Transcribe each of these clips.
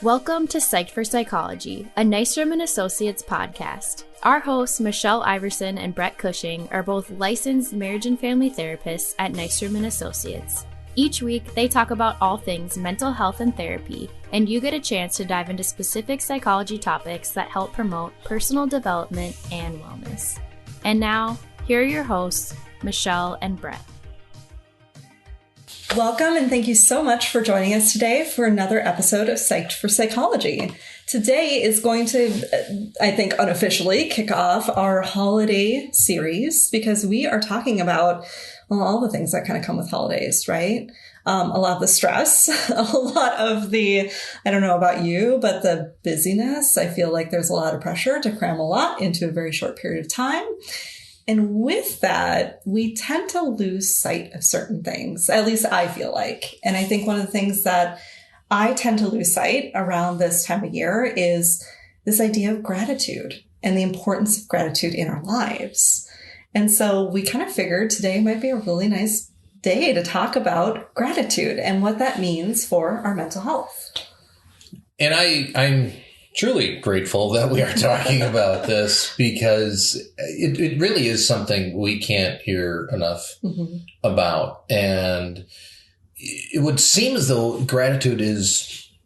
Welcome to Psyched for Psychology, a Nystrom & Associates podcast. Our hosts, Michelle Iverson and Brett Cushing, are both licensed marriage and family therapists at Nystrom & Associates. Each week, they talk about all things mental health and therapy, and you get a chance to dive into specific psychology topics that help promote personal development and wellness. And now, here are your hosts, Michelle and Brett. Welcome and thank you so much for joining us today for another episode of Psyched for Psychology. Today is going to, I think, unofficially kick off our holiday series because we are talking about all the things that kind of come with holidays, right? A lot of the stress, a lot of the, I don't know about you, but the busyness. I feel like there's a lot of pressure to cram a lot into a very short period of time. And with that, we tend to lose sight of certain things, at least I feel like. And I think one of the things that I tend to lose sight around this time of year is this idea of gratitude and the importance of gratitude in our lives. And so we kind of figured today might be a really nice day to talk about gratitude and what that means for our mental health. And I'm truly grateful that we are talking about this because it really is something we can't hear enough about. And it would seem as though gratitude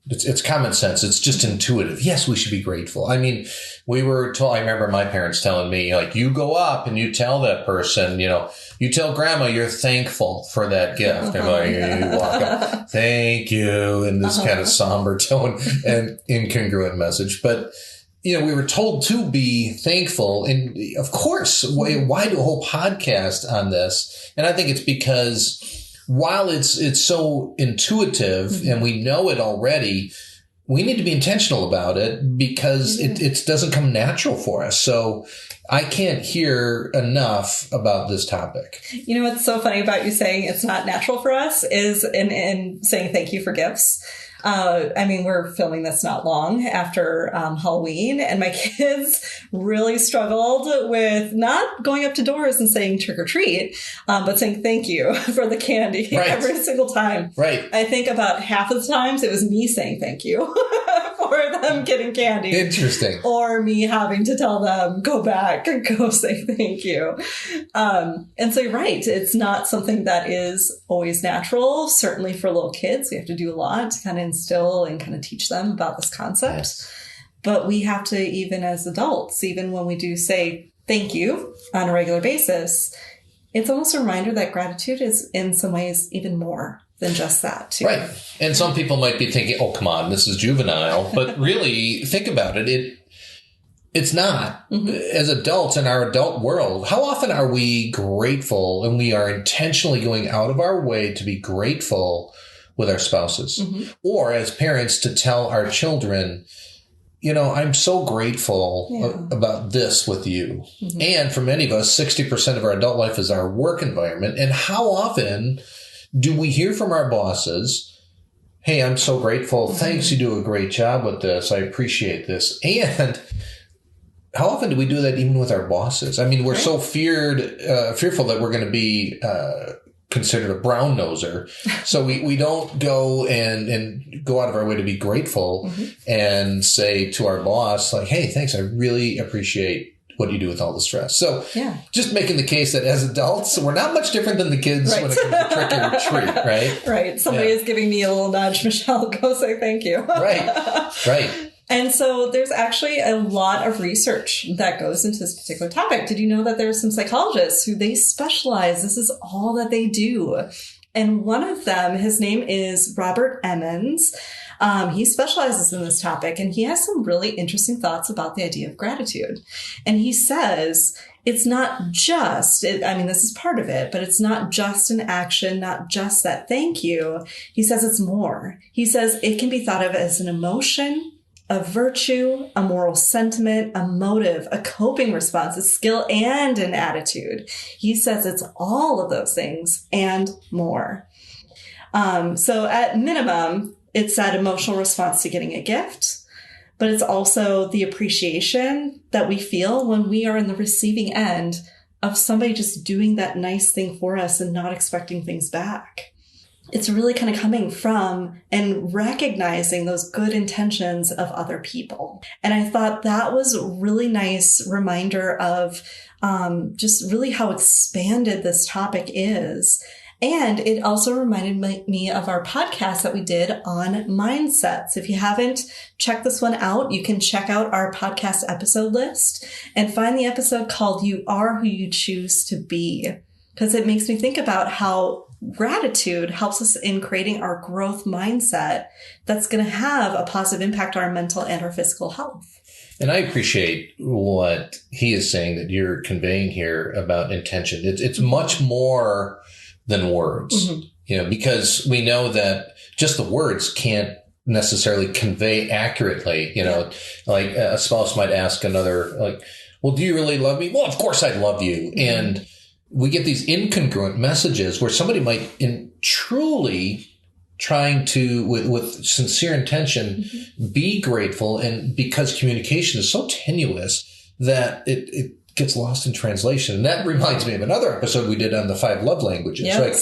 it's common sense. It's just intuitive. Yes, we should be grateful. I mean, we were told, I remember my parents telling me, like, you go up and you tell that person, you tell grandma you're thankful for that gift. They're like, you walk up, thank you, in this kind of somber tone and incongruent message. But, we were told to be thankful. And of course, why do a whole podcast on this? And I think it's because while it's so intuitive and we know it already, we need to be intentional about it because it doesn't come natural for us. So I can't hear enough about this topic. You know what's so funny about you saying it's not natural for us is in saying thank you for gifts. We're filming this not long after Halloween, and my kids really struggled with not going up to doors and saying trick or treat, but saying thank you for the candy every single time. Right. I think about half of the times it was me saying thank you for them getting candy. Interesting. Or me having to tell them, go back and go say thank you. And so you're right. It's not something that is always natural. Certainly for little kids, we have to do a lot to kind of instill and kind of teach them about this concept. Yes. But we have to, even as adults, even when we do say thank you on a regular basis, it's almost a reminder that gratitude is in some ways even more than just that, too. Right. And some people might be thinking, oh, come on, this is juvenile. But really, think about it. It's not. As adults in our adult world, how often are we grateful and we are intentionally going out of our way to be grateful with our spouses? Or as parents to tell our children, I'm so grateful about this with you. And for many of us, 60% of our adult life is our work environment. And how often do we hear from our bosses, hey, I'm so grateful. Thanks. You do a great job with this. I appreciate this. And how often do we do that even with our bosses? I mean, we're so fearful that we're going to be considered a brown noser. So we don't go and go out of our way to be grateful and say to our boss, like, hey, thanks. I really appreciate what you do with all the stress. So just making the case that as adults, we're not much different than the kids when it comes to trick or treat, right? Right. Somebody is giving me a little nudge. Michelle, go say thank you. Right. And so there's actually a lot of research that goes into this particular topic. Did you know that there are some psychologists who they specialize? This is all that they do. And one of them, his name is Robert Emmons. He specializes in this topic, and he has some really interesting thoughts about the idea of gratitude. And he says it's not just, this is part of it, but it's not just an action, not just that thank you. He says it's more. He says it can be thought of as an emotion, a virtue, a moral sentiment, a motive, a coping response, a skill, and an attitude. He says it's all of those things and more. So at minimum, it's that emotional response to getting a gift, but it's also the appreciation that we feel when we are in the receiving end of somebody just doing that nice thing for us and not expecting things back. it's really kind of coming from and recognizing those good intentions of other people. And I thought that was a really nice reminder of just really how expanded this topic is. And it also reminded me of our podcast that we did on mindsets. If you haven't checked this one out, you can check out our podcast episode list and find the episode called You Are Who You Choose to Be, because it makes me think about how gratitude helps us in creating our growth mindset that's going to have a positive impact on our mental and our physical health. And I appreciate what he is saying that you're conveying here about intention. It's much more than words, because we know that just the words can't necessarily convey accurately, like a spouse might ask another, like, well, do you really love me? Well, of course I love you. And we get these incongruent messages where somebody might truly trying to, with sincere intention, be grateful. And because communication is so tenuous that it gets lost in translation. And that reminds me of another episode we did on the 5 love languages. Yes. Like,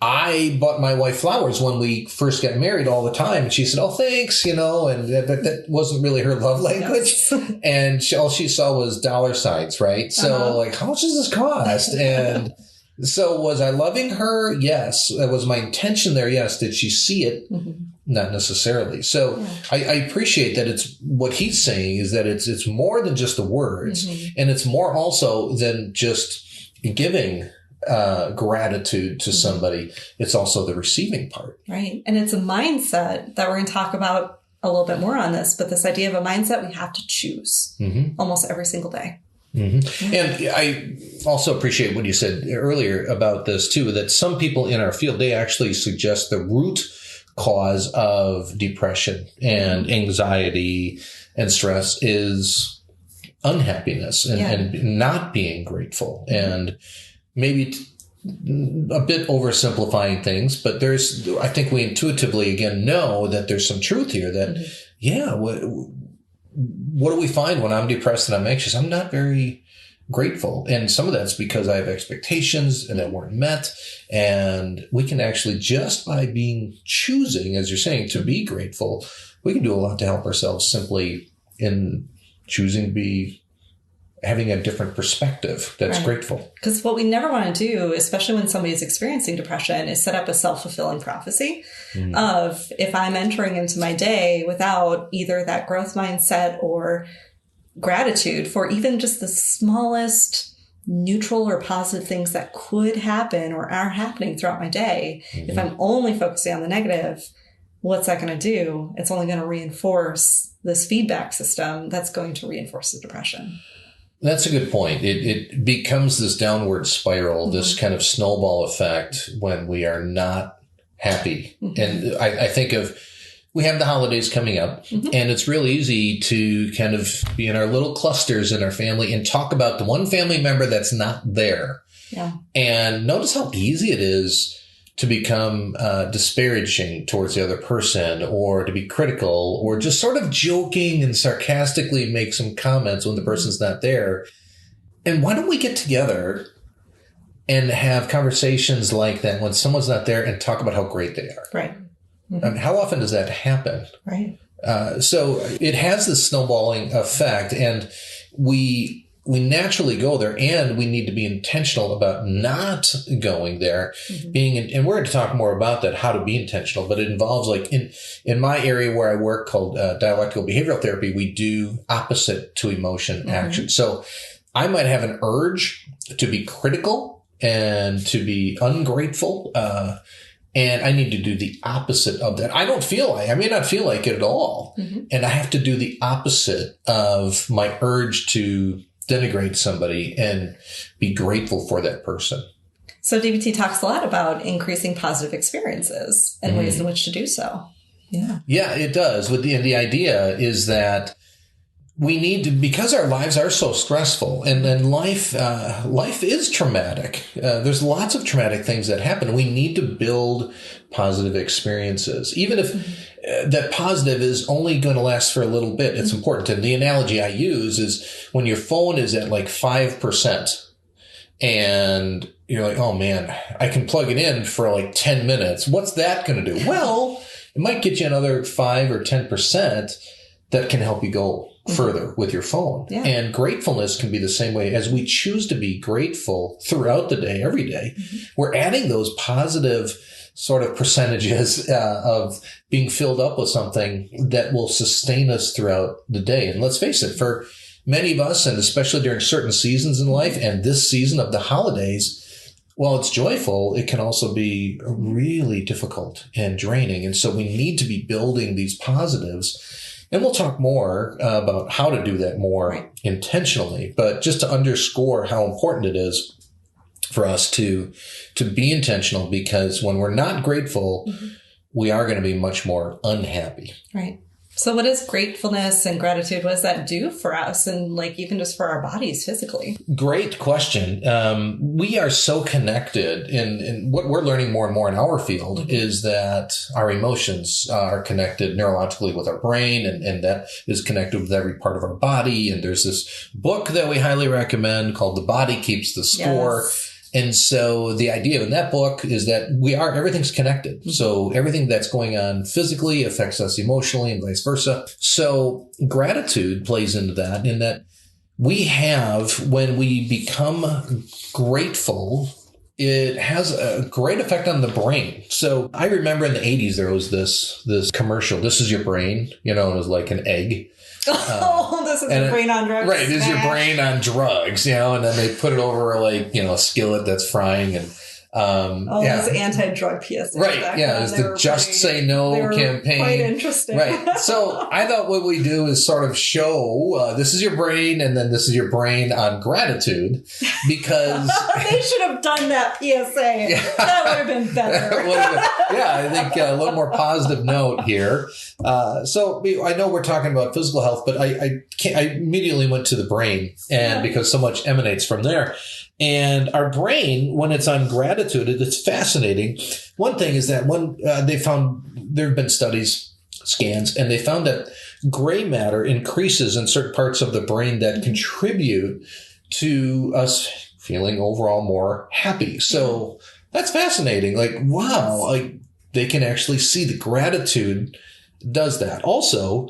I bought my wife flowers when we first got married all the time. And she said, oh, thanks, and that wasn't really her love language. Yes. And all she saw was dollar signs, right? So like, how much does this cost? And so was I loving her? Yes. That was my intention there. Yes. Did she see it? Not necessarily. So I appreciate that it's what he's saying is that it's more than just the words, and it's more also than just giving gratitude to somebody. It's also the receiving part. Right. And it's a mindset that we're going to talk about a little bit more on this, but this idea of a mindset we have to choose almost every single day. And I also appreciate what you said earlier about this too, that some people in our field, they actually suggest the root cause of depression and anxiety and stress is unhappiness and not being grateful, and maybe a bit oversimplifying things, but I think we intuitively again know that there's some truth here that, what do we find when I'm depressed and I'm anxious? I'm not very grateful. And some of that's because I have expectations and that weren't met. And we can actually, just by choosing, as you're saying, to be grateful, we can do a lot to help ourselves simply in choosing to be having a different perspective that's grateful. Because what we never want to do, especially when somebody is experiencing depression, is set up a self-fulfilling prophecy of, if I'm entering into my day without either that growth mindset or gratitude for even just the smallest neutral or positive things that could happen or are happening throughout my day, if I'm only focusing on the negative, what's that going to do? It's only going to reinforce this feedback system that's going to reinforce the depression. That's a good point. It becomes this downward spiral, this kind of snowball effect when we are not happy. And I think we have the holidays coming up, and it's real easy to kind of be in our little clusters in our family and talk about the one family member that's not there. Yeah. And notice how easy it is to become disparaging towards the other person, or to be critical, or just sort of joking and sarcastically make some comments when the person's not there. And why don't we get together and have conversations like that when someone's not there and talk about how great they are? Right. I mean, how often does that happen? Right. So it has this snowballing effect, and we naturally go there, and we need to be intentional about not going there, and we're going to talk more about that, how to be intentional, but it involves, like in my area where I work called dialectical behavioral therapy, we do opposite to emotion action. So I might have an urge to be critical and to be ungrateful, and I need to do the opposite of that. I may not feel like it at all. And I have to do the opposite of my urge to denigrate somebody and be grateful for that person. So DBT talks a lot about increasing positive experiences and ways in which to do so. Yeah, it does. With the idea is that we need to, because our lives are so stressful, and then life is traumatic. There's lots of traumatic things that happen. We need to build positive experiences, even if that positive is only going to last for a little bit. It's important. And the analogy I use is when your phone is at like 5% and you're like, oh man, I can plug it in for like 10 minutes. What's that going to do? Well, it might get you another 5 or 10% that can help you go further with your phone. Yeah. And gratefulness can be the same way. As we choose to be grateful throughout the day, every day, we're adding those positive sort of percentages of being filled up with something that will sustain us throughout the day. And let's face it, for many of us, and especially during certain seasons in life, and this season of the holidays, while it's joyful, it can also be really difficult and draining. And so we need to be building these positives. And we'll talk more about how to do that more intentionally. But just to underscore how important it is for us to be intentional, because when we're not grateful, we are going to be much more unhappy. Right. So what is gratefulness and gratitude? What does that do for us? And like even just for our bodies physically? Great question. We are so connected in what we're learning more and more in our field is that our emotions are connected neurologically with our brain, and that is connected with every part of our body. And there's this book that we highly recommend called The Body Keeps the Score. Yes. And so the idea in that book is that everything's connected. So everything that's going on physically affects us emotionally and vice versa. So gratitude plays into that, in that we have, when we become grateful, it has a great effect on the brain. So I remember in the 80s, there was this commercial, "This is your brain," it was like an egg. This is your brain on drugs. Right. This is your brain on drugs, and then they put it over like, a skillet that's frying and, those anti-drug PSAs. Right. Yeah. It was the Just Say No campaign. Quite interesting. Right. So I thought what we do is sort of show, this is your brain, and then this is your brain on gratitude, because they should have done that PSA. Yeah. That would have been better. I think a little more positive note here. So I know we're talking about physical health, but I immediately went to the brain, and because so much emanates from there. And our brain, when it's on gratitude, it's fascinating. One thing is that they found, there have been scans, and they found that gray matter increases in certain parts of the brain that contribute to us feeling overall more happy. So that's fascinating. Like, wow, like they can actually see the gratitude does that. Also,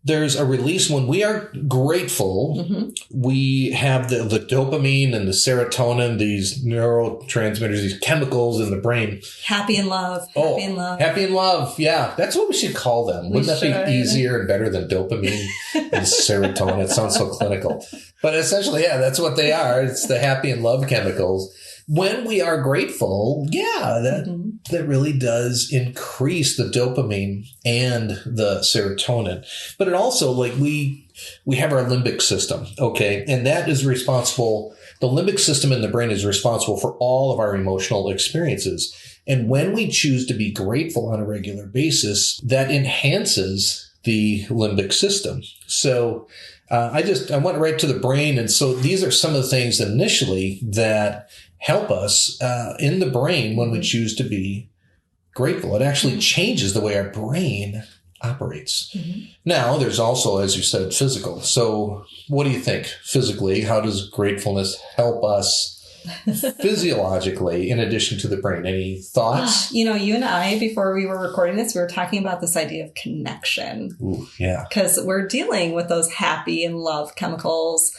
there's a release when we are grateful. We have the dopamine and the serotonin, these neurotransmitters, these chemicals in the brain. Happy and love. Happy and love. Yeah. That's what we should call them. Wouldn't that be easier and better than dopamine and serotonin? It sounds so clinical. But essentially, that's what they are. It's the happy and love chemicals. When we are grateful, that really does increase the dopamine and the serotonin. But it also, like, we have our limbic system, okay? And that is responsible, the limbic system in the brain is responsible for all of our emotional experiences. And when we choose to be grateful on a regular basis, that enhances the limbic system. So I went right to the brain. And so these are some of the things initially that help us in the brain when we choose to be grateful. It actually changes the way our brain operates. Now, there's also, as you said, physical. So what do you think physically? How does gratefulness help us physiologically in addition to the brain? Any thoughts? You and I, before we were recording this, we were talking about this idea of connection. Ooh, yeah. Because we're dealing with those happy and love chemicals.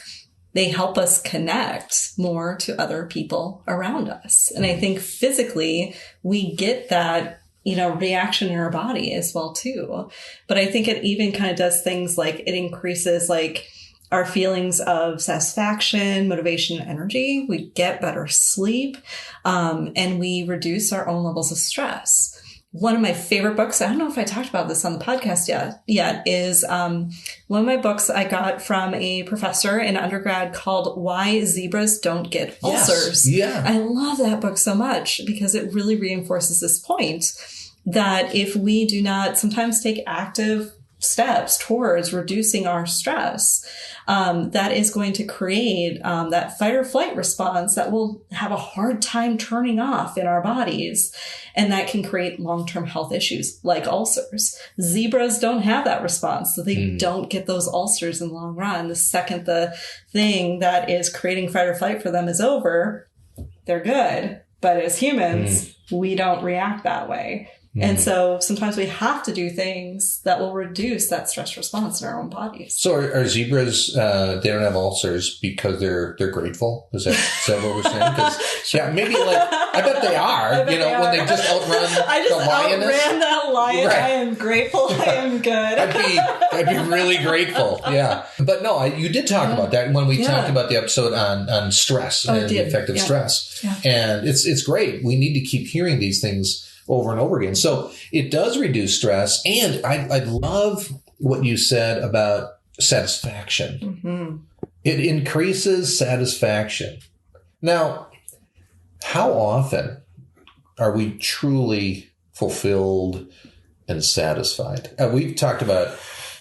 They help us connect more to other people around us. And I think physically we get that, reaction in our body as well too. But I think it even kind of does things like it increases like our feelings of satisfaction, motivation, and energy. We get better sleep, and we reduce our own levels of stress. One of my favorite books, I don't know if I talked about this on the podcast yet, is one of my books I got from a professor in undergrad called Why Zebras Don't Get Ulcers. Yeah. I love that book so much because it really reinforces this point that if we do not sometimes take active steps towards reducing our stress, that is going to create that fight or flight response that will have a hard time turning off in our bodies. And that can create long-term health issues like ulcers. Zebras don't have that response, so they don't get those ulcers in the long run. The second the thing that is creating fight or flight for them is over, they're good. But as humans, we don't react that way. And so sometimes we have to do things that will reduce that stress response in our own bodies. So are zebras, they don't have ulcers because they're grateful? Is that what we're saying? 'Cause, yeah, maybe I bet they are, when they just outrun the lioness. Outran that lion. Right. I am grateful. I am good. I'd be really grateful. Yeah. But no, you did talk about that when we talked about the episode on stress and the effect of stress. Yeah. And it's great. We need to keep hearing these things over and over again. So it does reduce stress. And I love what you said about satisfaction. Mm-hmm. It increases satisfaction. Now, how often are we truly fulfilled and satisfied? We've talked about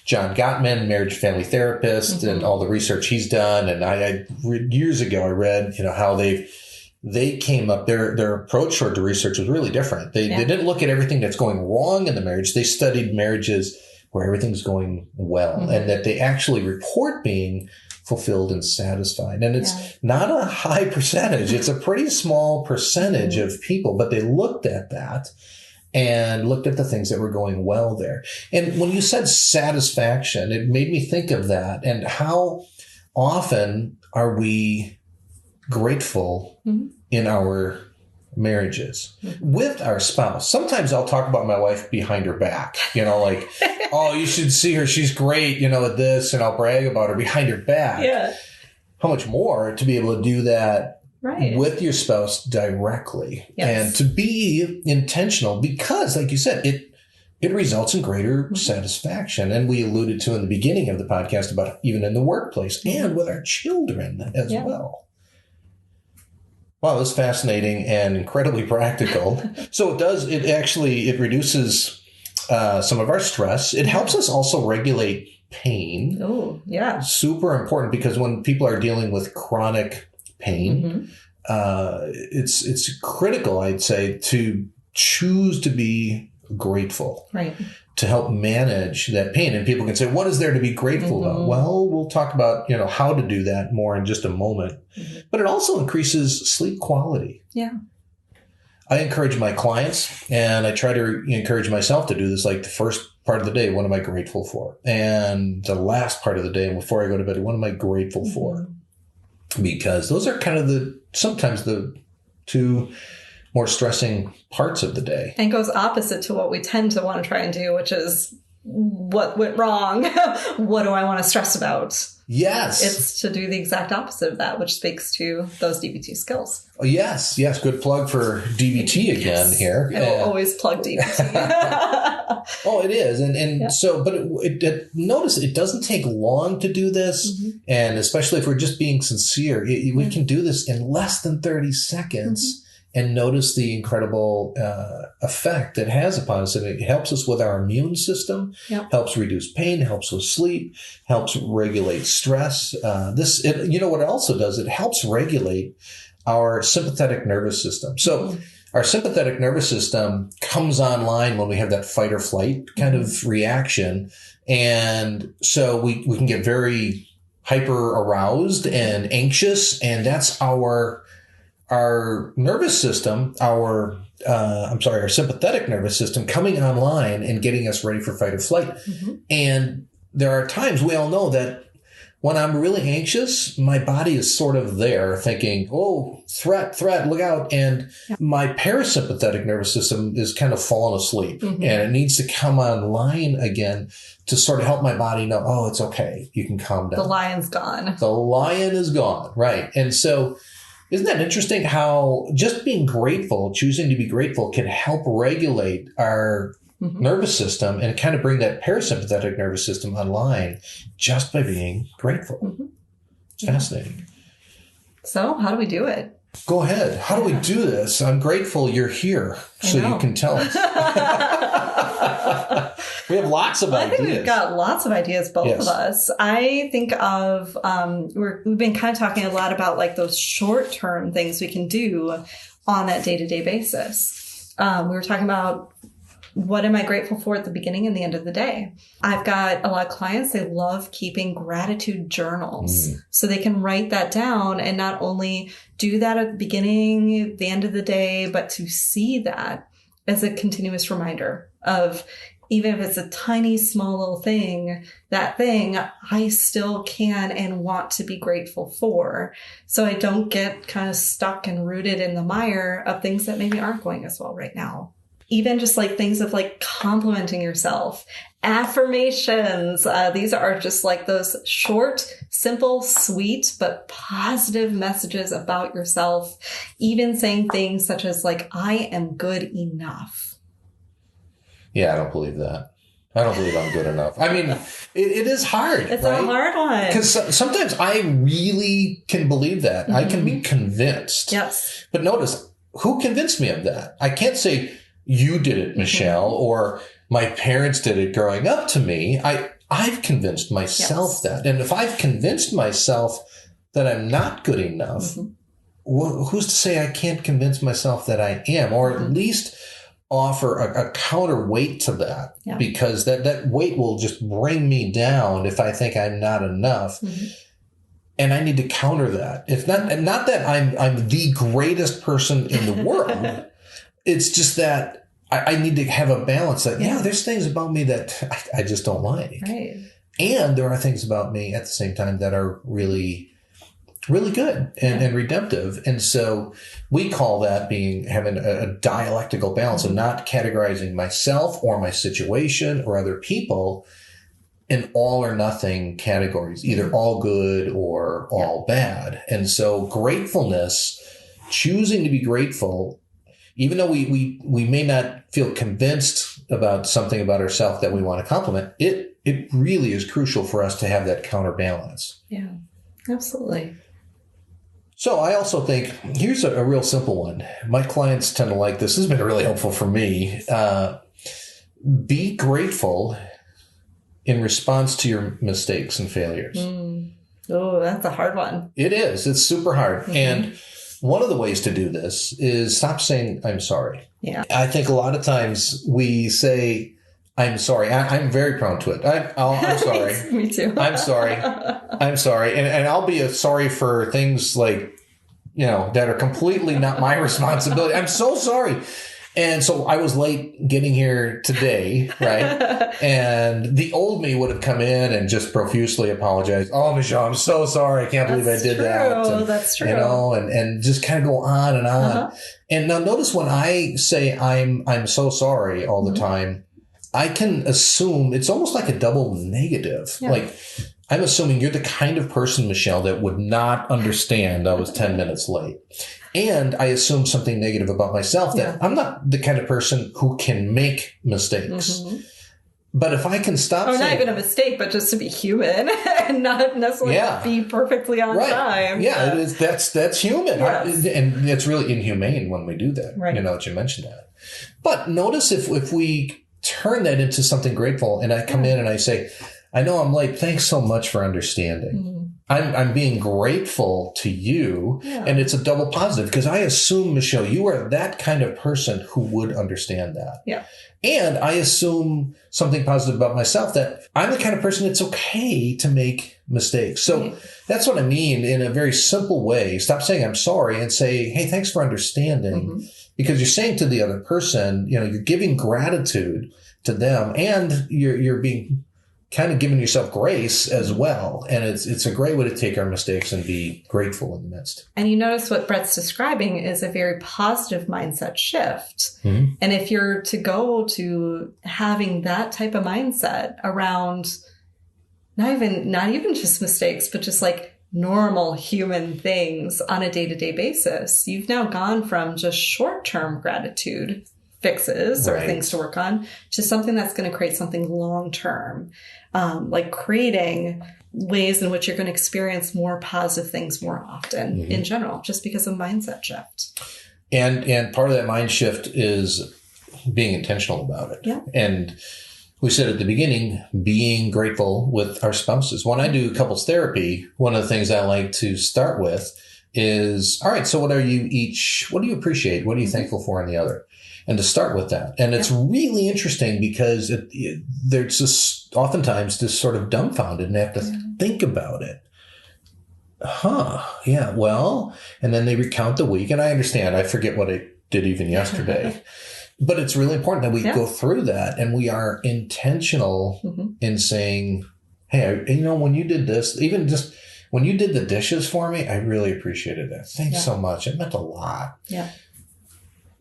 John Gottman, marriage and family therapist, and all the research he's done. And years ago, I read, how they came up, their approach toward the research was really different. They didn't look at everything that's going wrong in the marriage. They studied marriages where everything's going well and that they actually report being fulfilled and satisfied. And it's not a high percentage. It's a pretty small percentage of people, but they looked at that and looked at the things that were going well there. And when you said satisfaction, it made me think of that and how often are we grateful in our marriages with our spouse. Sometimes I'll talk about my wife behind her back, oh, you should see her. She's great, at this, and I'll brag about her behind her back. Yeah. How much more to be able to do that with your spouse directly and to be intentional because, like you said, it results in greater satisfaction. And we alluded to in the beginning of the podcast about even in the workplace and with our children as well. Wow, that's fascinating and incredibly practical. So it reduces some of our stress. It helps us also regulate pain. Oh, yeah. Super important because when people are dealing with chronic pain, it's critical, I'd say, to choose to be grateful. Right. To help manage that pain. And people can say, what is there to be grateful about? Well, we'll talk about, how to do that more in just a moment. But it also increases sleep quality. Yeah. I encourage my clients and I try to encourage myself to do this. Like the first part of the day, what am I grateful for? And the last part of the day, and before I go to bed, what am I grateful for? Because those are kind of sometimes the two more stressing parts of the day. And goes opposite to what we tend to want to try and do, which is what went wrong? What do I want to stress about? Yes. It's to do the exact opposite of that, which speaks to those DBT skills. Oh, yes. Good plug for DBT again here. I will always plug DBT. Oh, it is. And so, but notice it doesn't take long to do this. And especially if we're just being sincere, we can do this in less than 30 seconds. And notice the incredible effect it has upon us. And it helps us with our immune system, helps reduce pain, helps with sleep, helps regulate stress. What it also does, it helps regulate our sympathetic nervous system. So our sympathetic nervous system comes online when we have that fight or flight kind of reaction. And so we can get very hyper aroused and anxious. And that's our nervous system, our sympathetic nervous system coming online and getting us ready for fight or flight. And there are times we all know that when I'm really anxious, my body is sort of there thinking, oh, threat, look out. And my parasympathetic nervous system is kind of falling asleep and it needs to come online again to sort of help my body know, oh, it's okay. You can calm down. The lion's gone. The lion is gone. Right. And so, isn't that interesting how just being grateful, choosing to be grateful can help regulate our nervous system and kind of bring that parasympathetic nervous system online just by being grateful. It's fascinating. So how do we do it? Go ahead. How do we do this? I'm grateful you're here so you can tell us. We have lots of ideas. I think we've got lots of ideas, both of us. I think of, we've been kind of talking a lot about like those short-term things we can do on that day-to-day basis. We were talking about What am I grateful for at the beginning and the end of the day? I've got a lot of clients, they love keeping gratitude journals. So they can write that down and not only do that at the beginning, the end of the day, but to see that as a continuous reminder of, even if it's a tiny, small little thing, that thing I still can and want to be grateful for. So I don't get kind of stuck and rooted in the mire of things that maybe aren't going as well right now. Even just like things of like complimenting yourself, affirmations. These are just like those short, simple, sweet, but positive messages about yourself. Even saying things such as like, I am good enough. Yeah, I don't believe that. I don't believe I'm good enough. I mean, it is hard. It's right? a hard one. Because sometimes I really can believe that. I can be convinced. Yes. But notice, who convinced me of that? I can't say, you did it, Michelle, or my parents did it growing up to me. I've convinced myself that. And if I've convinced myself that I'm not good enough, who's to say I can't convince myself that I am? Or at least offer a counterweight to that, because that weight will just bring me down if I think I'm not enough. And I need to counter that. If not that I'm the greatest person in the world. It's just that I need to have a balance that, there's things about me that I just don't like. Right. And there are things about me at the same time that are really, really good and redemptive. And so we call that having a dialectical balance and not categorizing myself or my situation or other people in all or nothing categories, either all good or all bad. And so gratefulness, choosing to be grateful, even though we may not feel convinced about something about ourselves that we want to compliment, it really is crucial for us to have that counterbalance. Yeah, absolutely. So I also think, here's a real simple one. My clients tend to like this. This has been really helpful for me. Be grateful in response to your mistakes and failures. Oh, that's a hard one. It is. It's super hard. And one of the ways to do this is stop saying, I'm sorry. Yeah. I think a lot of times we say, I'm sorry. I'm very prone to it. I'm sorry. Me too. I'm sorry. I'm sorry. And I'll be sorry for things like, that are completely not my responsibility. I'm so sorry. And so I was late getting here today, right? And the old me would have come in and just profusely apologized. Oh, Michelle, I'm so sorry. I can't believe I did that. And, that's true. And just kind of go on and on. And now notice when I say I'm so sorry all the time, I can assume it's almost like a double negative. Yeah. Like, I'm assuming you're the kind of person, Michelle, that would not understand I was 10 minutes late. And I assume something negative about myself, that I'm not the kind of person who can make mistakes. But if I can stop not even a mistake, but just to be human and not necessarily be perfectly on time. Yeah, it is. That's human. Yes. And it's really inhumane when we do that. Right. That you mentioned that. But notice if we turn that into something grateful, and I come in and I say, I know I'm late. Thanks so much for understanding. I'm being grateful to you. And it's a double positive, because I assume, Michelle, you are that kind of person who would understand that. Yeah. And I assume something positive about myself, that I'm the kind of person it's okay to make mistakes. So that's what I mean in a very simple way. Stop saying I'm sorry and say, hey, thanks for understanding. Because you're saying to the other person, you're giving gratitude to them, and you're being kind of giving yourself grace as well. And it's a great way to take our mistakes and be grateful in the midst. And you notice what Brett's describing is a very positive mindset shift. And if you're to go to having that type of mindset around not even just mistakes, but just like normal human things on a day-to-day basis, you've now gone from just short-term gratitude fixes or things to work on to something that's going to create something long-term, like creating ways in which you're going to experience more positive things more often in general, just because of mindset shift. And part of that mind shift is being intentional about it. Yeah. And we said at the beginning, being grateful with our spouses. When I do couples therapy, one of the things I like to start with is, all right, so what do you appreciate? What are you thankful for in the other? and to start with that. And it's really interesting because they're just oftentimes just sort of dumbfounded and have to think about it. Yeah, well, and then they recount the week. And I understand, I forget what I did even yesterday. But it's really important that we go through that and we are intentional in saying, hey, when you did this, even just when you did the dishes for me, I really appreciated that. Thanks so much. It meant a lot. Yeah.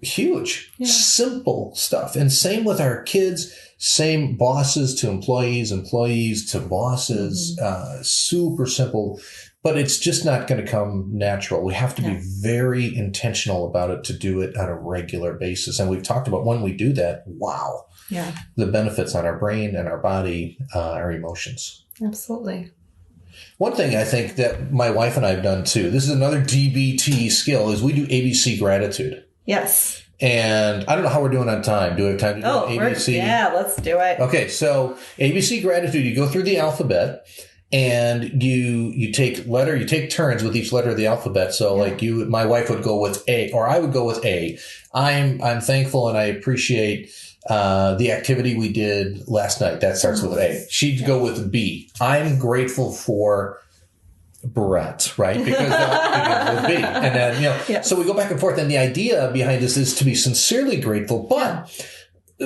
Huge, simple stuff. And same with our kids, same bosses to employees, employees to bosses, super simple. But it's just not going to come natural. We have to be very intentional about it to do it on a regular basis. And we've talked about when we do that, the benefits on our brain and our body, our emotions. Absolutely. One thing I think that my wife and I have done too, this is another DBT skill, is we do ABC gratitude. Yes. And I don't know how we're doing on time. Do we have time to do ABC? Yeah, let's do it. Okay, so ABC gratitude, you go through the alphabet. And you take turns with each letter of the alphabet. So my wife would go with A, or I would go with A. I'm thankful and I appreciate the activity we did last night. That starts with A. She'd go with B. I'm grateful for Brett, right? Because that begins with B. And then, so we go back and forth. And the idea behind this is to be sincerely grateful, but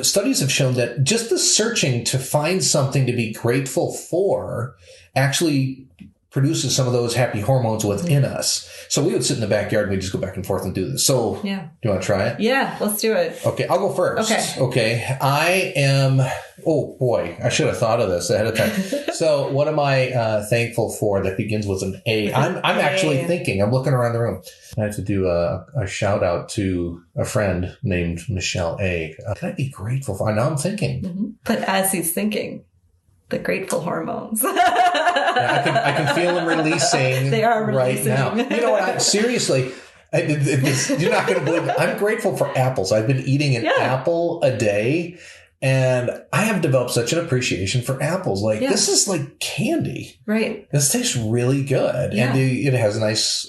studies have shown that just the searching to find something to be grateful for actually produces some of those happy hormones within us. So we would sit in the backyard and we'd just go back and forth and do this. So do you want to try it? Yeah, let's do it. Okay, I'll go first. Okay. I am, oh boy, I should have thought of this ahead of time. So what am I thankful for that begins with an A? I'm actually thinking, I'm looking around the room. I have to do a shout out to a friend named Michelle A. Can I be grateful for? Now I'm thinking. But as he's thinking, the grateful hormones. I can feel them releasing. They are releasing. Right now. You know what? Seriously, you're not going to believe it. I'm grateful for apples. I've been eating an apple a day. And I have developed such an appreciation for apples. This is like candy. Right. This tastes really good. Yeah. And it has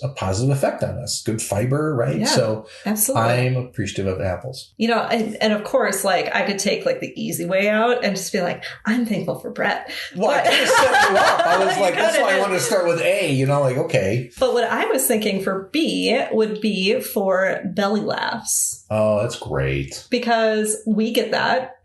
a positive effect on us. Good fiber, right? Yeah, so absolutely. I'm appreciative of apples. And of course, I could take the easy way out and just be like, I'm thankful for Brett. Well, I kind of set you up. I was like, that's why I wanted to start with A, okay. But what I was thinking for B would be for belly laughs. Oh, that's great. Because we get that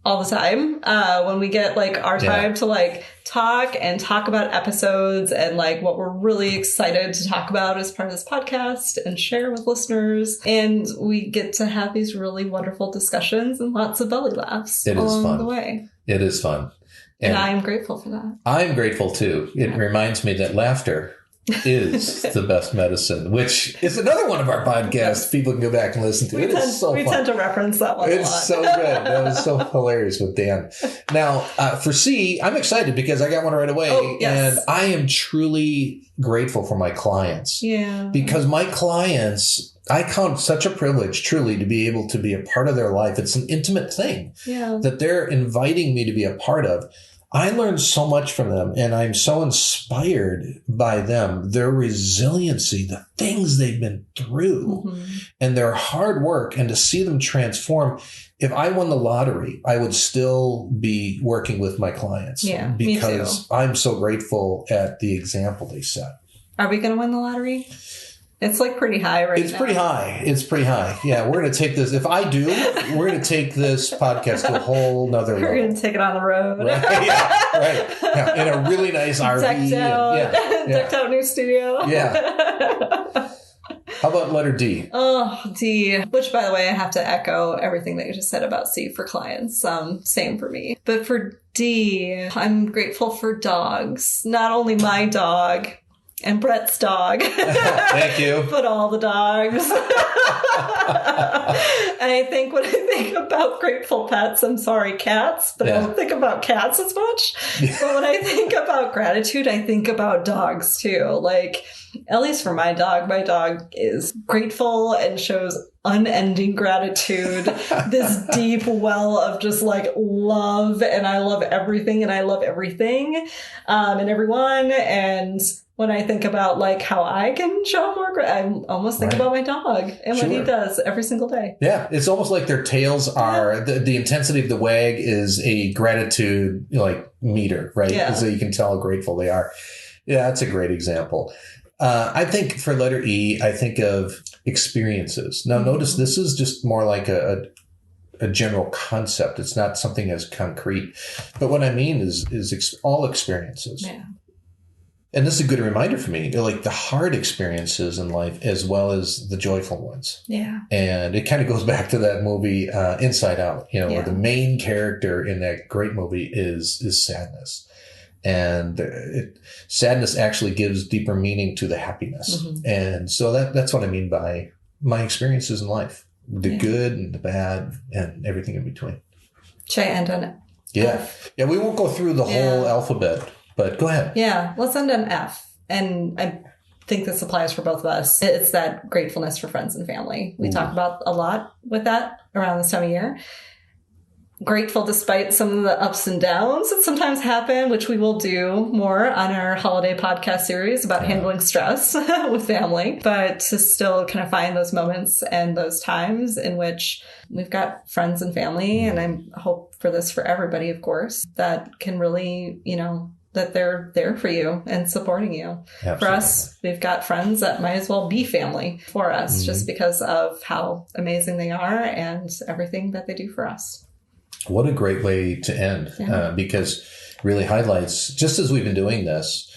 all the time when we get our time to talk about episodes and what we're really excited to talk about as part of this podcast and share with listeners. And we get to have these really wonderful discussions and lots of belly laughs along the way. It is fun. And I'm grateful for that. I'm grateful too. It reminds me that laughter is the best medicine, which is another one of our podcasts people can go back and listen to. We tend to reference that one a lot. It's so good. That was so hilarious with Dan. Now, for C, I'm excited because I got one right away. Oh, yes. And I am truly grateful for my clients. Yeah. Because my clients, I count such a privilege, truly, to be able to be a part of their life. It's an intimate thing that they're inviting me to be a part of. I learned so much from them, and I'm so inspired by them, their resiliency, the things they've been through, and their hard work, and to see them transform. If I won the lottery, I would still be working with my clients because I'm so grateful at the example they set. Are we going to win the lottery? It's pretty high right now. It's pretty high. Yeah, we're going to take this. If I do, we're going to take this podcast to a whole nother level. We're going to take it on the road. Right. Yeah, in a really nice RV. Decked out new studio. Yeah. How about letter D? Oh, D. Which, by the way, I have to echo everything that you just said about C for clients. Same for me. But for D, I'm grateful for dogs. Not only my dog, and Brett's dog. Thank you. But all the dogs. And I think when I think about grateful pets, I'm sorry, cats, but I don't think about cats as much. But when I think about gratitude, I think about dogs too. At least for my dog is grateful and shows unending gratitude, this deep well of just like love, and I love everything and I love everything and everyone. And when I think about like how I can show more, I almost think about my dog and what he does every single day. Yeah, it's almost like their tails are the intensity of the wag is a gratitude like meter, right? Yeah. So you can tell how grateful they are. Yeah, that's a great example. I think for letter E, I think of experiences. Now, notice this is just more like a general concept. It's not something as concrete. But what I mean is all experiences. Yeah. And this is a good reminder for me, like the hard experiences in life as well as the joyful ones. Yeah. And it kind of goes back to that movie Inside Out, where the main character in that great movie is sadness. And sadness actually gives deeper meaning to the happiness. Mm-hmm. And so that's what I mean by my experiences in life, the good and the bad and everything in between. Should I end on it? Yeah. Yeah, we won't go through the whole alphabet, but go ahead. Yeah, let's end on F. And I think this applies for both of us. It's that gratefulness for friends and family. We talk about a lot with that around this time of year. Grateful despite some of the ups and downs that sometimes happen, which we will do more on our holiday podcast series about handling stress with family, but to still kind of find those moments and those times in which we've got friends and family. And I hope for this for everybody, of course, that can really, that they're there for you and supporting you. Absolutely. For us, we've got friends that might as well be family for us just because of how amazing they are and everything that they do for us. What a great way to end, because it really highlights, just as we've been doing this,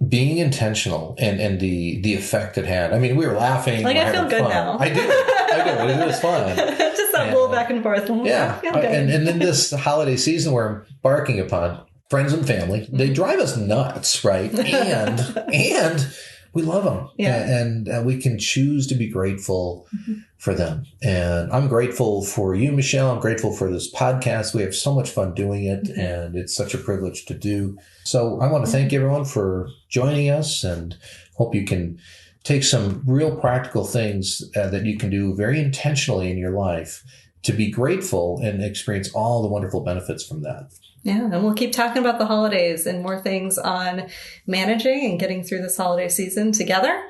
being intentional and the effect it had. I mean, we were laughing. Like, I feel good now. I do. It was fun. Just that little back and forth. Yeah. And in this holiday season we're embarking upon, friends and family, they drive us nuts, right? And we love them. Yeah. And we can choose to be grateful for them. And I'm grateful for you, Michelle. I'm grateful for this podcast. We have so much fun doing it, and it's such a privilege to do. So I want to thank everyone for joining us, and hope you can take some real practical things that you can do very intentionally in your life to be grateful and experience all the wonderful benefits from that. Yeah, and we'll keep talking about the holidays and more things on managing and getting through this holiday season together.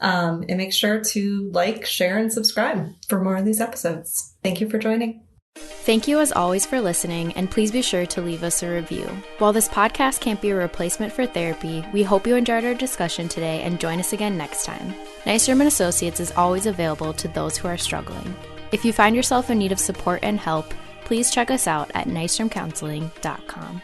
And make sure to like, share, and subscribe for more of these episodes. Thank you for joining. Thank you as always for listening, and please be sure to leave us a review. While this podcast can't be a replacement for therapy, we hope you enjoyed our discussion today and join us again next time. Nystrom & Associates is always available to those who are struggling. If you find yourself in need of support and help, please check us out at nystromcounseling.com.